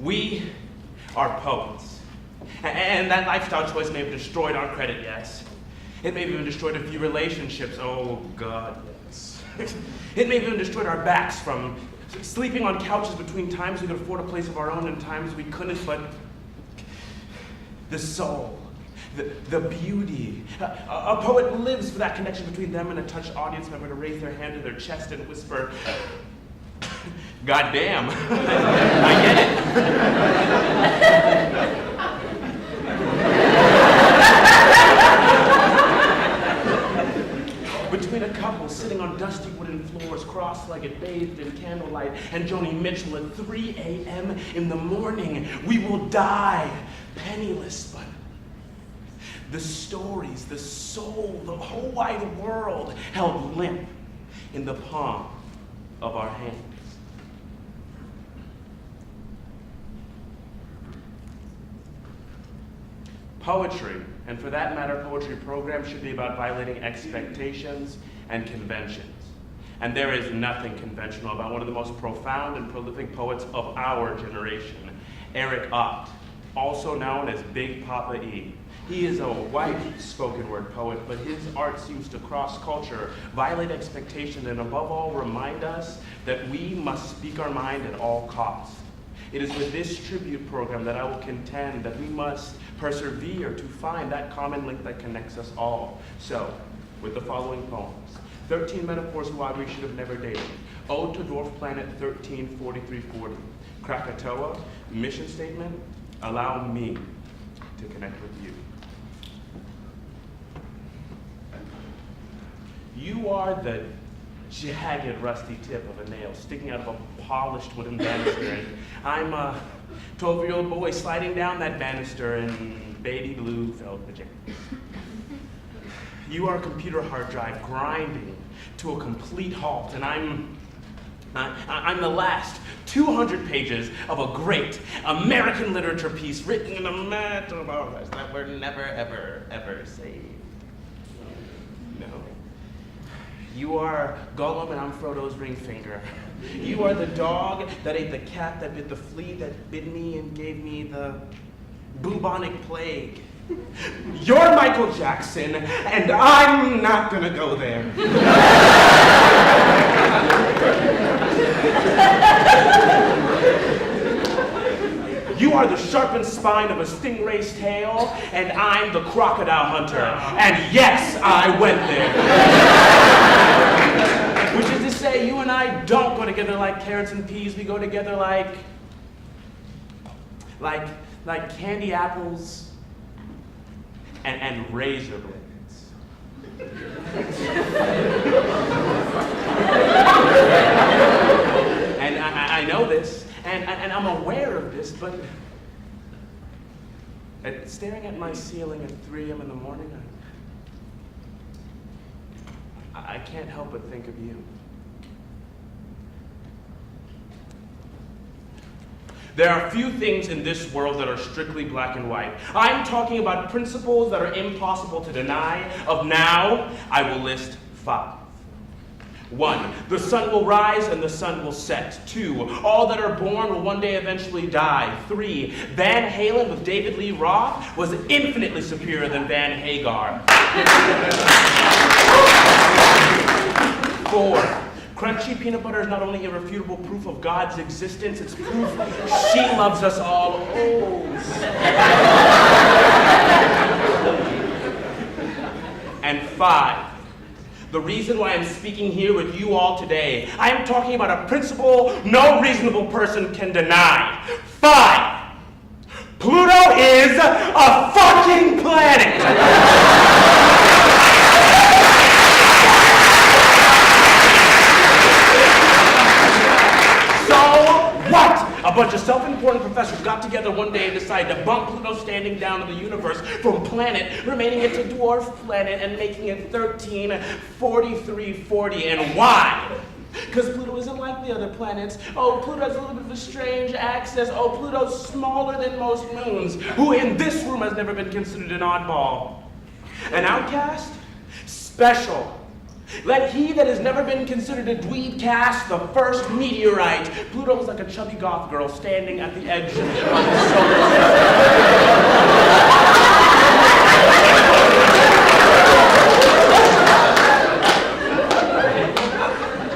We are poets. And that lifestyle choice may have destroyed our credit, yes. It may have even destroyed a few relationships, oh God, yes. It may have even destroyed our backs from sleeping on couches between times we could afford a place of our own and times we couldn't, but the soul, the beauty. A poet lives for that connection between them and a touched audience member to raise their hand to their chest and whisper, God damn, I get it. Between a couple sitting on dusty wooden floors, cross-legged, bathed in candlelight, and Joni Mitchell at 3 a.m. in the morning, we will die penniless, but the stories, the soul, the whole wide world held limp in the palm of our hands. Poetry, and for that matter, poetry programs should be about violating expectations and conventions. And there is nothing conventional about one of the most profound and prolific poets of our generation, Eric Ott, also known as Big Papa E. He is a white spoken word poet, but his art seems to cross culture, violate expectation, and above all, remind us that we must speak our mind at all costs. It is with this tribute program that I will contend that we must persevere to find that common link that connects us all. So, with the following poems, 13 metaphors why we should have never dated, Ode to Dwarf Planet 134340, Krakatoa, mission statement, allow me to connect with you. You are the jagged, rusty tip of a nail sticking out of a polished wooden banister, and I'm a 12-year-old boy sliding down that banister in baby blue felt pajamas. You are a computer hard drive grinding to a complete halt, and I'm the last 200 pages of a great American literature piece written in a metamorphosis that were never, ever, ever saved. No. You are Gollum and I'm Frodo's ring finger. You are the dog that ate the cat that bit the flea that bit me and gave me the bubonic plague. You're Michael Jackson, and I'm not gonna go there. You are the sharpened spine of a stingray's tail, and I'm the crocodile hunter. And yes, I went there. Which is to say, you and I don't go together like carrots and peas. We go together like candy apples and razor blades. And I know this, and I'm aware of this, but staring at my ceiling at 3 a.m. in the morning, I can't help but think of you. There are few things in this world that are strictly black and white. I'm talking about principles that are impossible to deny. Of now, I will list 5. 1, the sun will rise and the sun will set. 2, all that are born will one day eventually die. 3, Van Halen with David Lee Roth was infinitely superior than Van Hagar. 4, crunchy peanut butter is not only irrefutable proof of God's existence, it's proof she loves us all. And 5, the reason why I'm speaking here with you all today, I am talking about a principle no reasonable person can deny. 5, Pluto is a fucking planet! A bunch of self-important professors got together one day and decided to bump Pluto standing down in the universe from planet, remaining it a dwarf planet and making it 134340. And why? Because Pluto isn't like the other planets. Oh, Pluto has a little bit of a strange axis. Oh, Pluto's smaller than most moons, who in this room has never been considered an oddball. An outcast? Special. Let he that has never been considered a dweeb cast the first meteorite. Pluto was like a chubby goth girl standing at the edge of the solar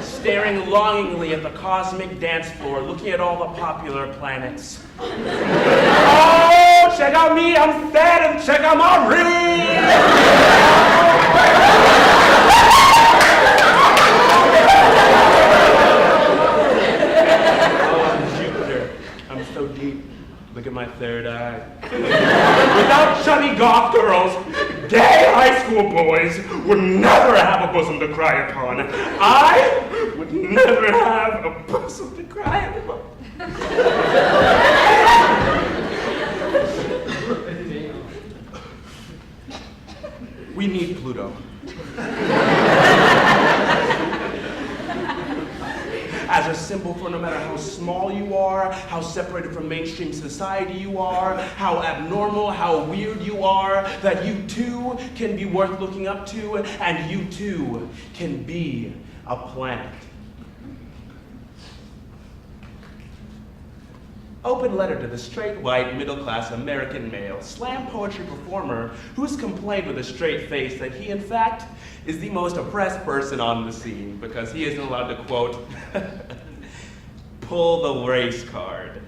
system. Staring longingly at the cosmic dance floor, looking at all the popular planets. Oh, check out me, I'm fat, and check out my ring! So deep, look at my third eye. Without chubby goth girls, gay high school boys would never have a bosom to cry upon. I would never have a bosom to cry upon. We need Pluto. As a symbol for no matter how small you are, how separated from mainstream society you are, how abnormal, how weird you are, that you too can be worth looking up to, and you too can be a planet. Open letter to the straight, white, middle-class American male, slam poetry performer who's complained with a straight face that he, in fact, is the most oppressed person on the scene because he isn't allowed to, quote, pull the race card.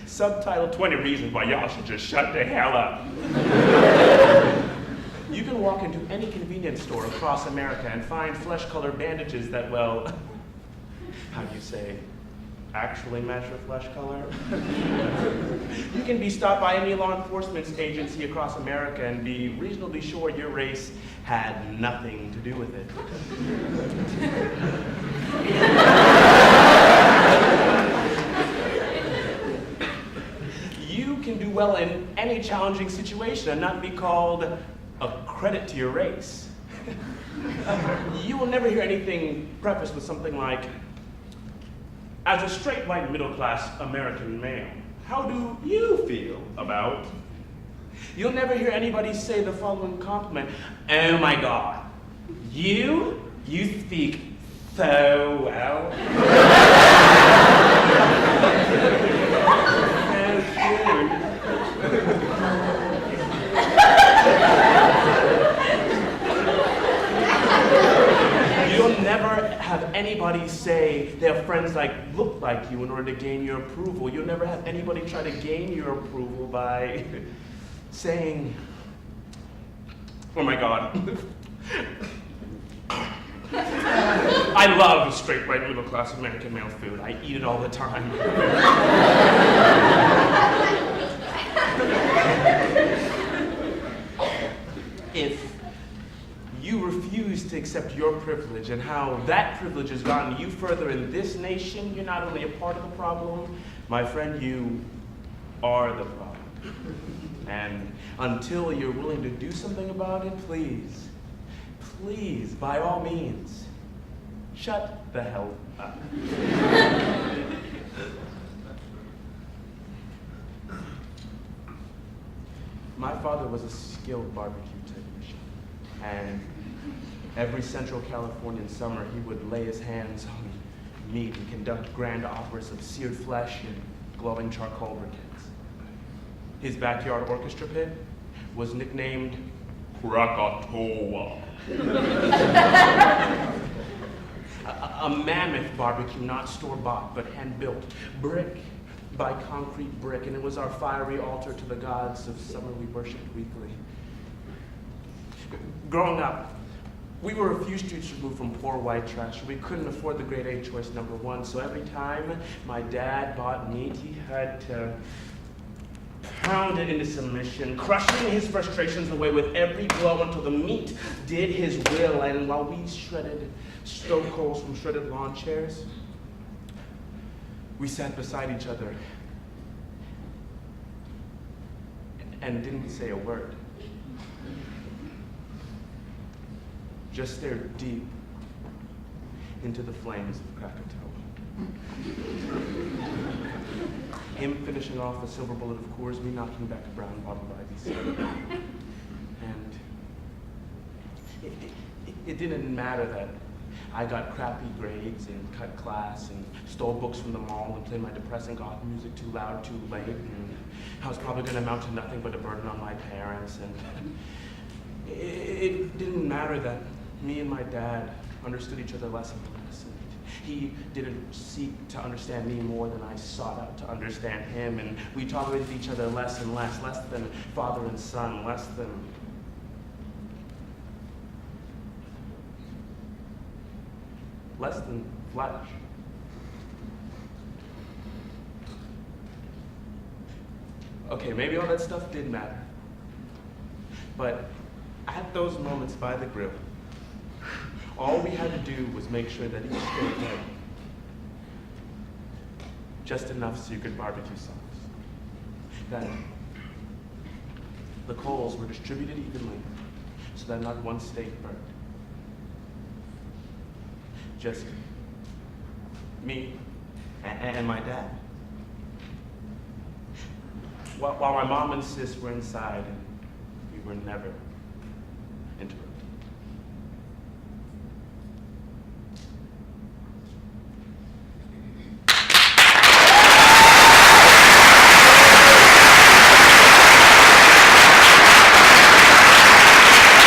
Subtitle, 20 Reasons Why Y'all Should Just Shut the Hell Up. You can walk into any convenience store across America and find flesh-colored bandages that, well, how do you say, actually match your flesh color. You can be stopped by any law enforcement agency across America and be reasonably sure your race had nothing to do with it. You can do well in any challenging situation and not be called a credit to your race. You will never hear anything prefaced with something like, as a straight, white, middle-class American male, how do you feel about? You'll never hear anybody say the following compliment. Oh my God, you speak so well. You'll never have anybody say they have friends like look like you in order to gain your approval. You'll never have anybody try to gain your approval by saying, oh my God. I love straight, white, middle-class American male food. I eat it all the time. If you refuse to accept your privilege and how that privilege has gotten you further in this nation, you're not only a part of the problem, my friend, you are the problem. And until you're willing to do something about it, please, please, by all means, shut the hell up. My father was a skilled barbecue technician, and every Central Californian summer he would lay his hands on meat and conduct grand operas of seared flesh and glowing charcoal briquettes. His backyard orchestra pit was nicknamed Krakatoa. A mammoth barbecue, not store-bought, but hand-built, brick by concrete brick, and it was our fiery altar to the gods of summer we worshipped weekly. Growing up, we were a few streets removed from poor white trash. We couldn't afford the grade A choice number one, so every time my dad bought meat, he had to pound it into submission, crushing his frustrations away with every blow until the meat did his will. And while we shredded stove coals from shredded lawn chairs, we sat beside each other and didn't say a word. Just stared deep into the flames of Krakatoa. Him finishing off a silver bullet of Coors, me knocking back a brown bottle of IBC. And it didn't matter that I got crappy grades and cut class and stole books from the mall and played my depressing goth music too loud, too late, and I was probably going to amount to nothing but a burden on my parents. And it didn't matter that me and my dad understood each other less and less. And he didn't seek to understand me more than I sought out to understand him. And we tolerated each other less and less than father and son, less than flesh. Okay, maybe all that stuff did matter. But at those moments by the grill, all we had to do was make sure that each stayed had just enough so you could barbecue sauce. That the coals were distributed evenly so that not one steak burned. Just me and my dad. While my mom and sis were inside, and we were never interrupted.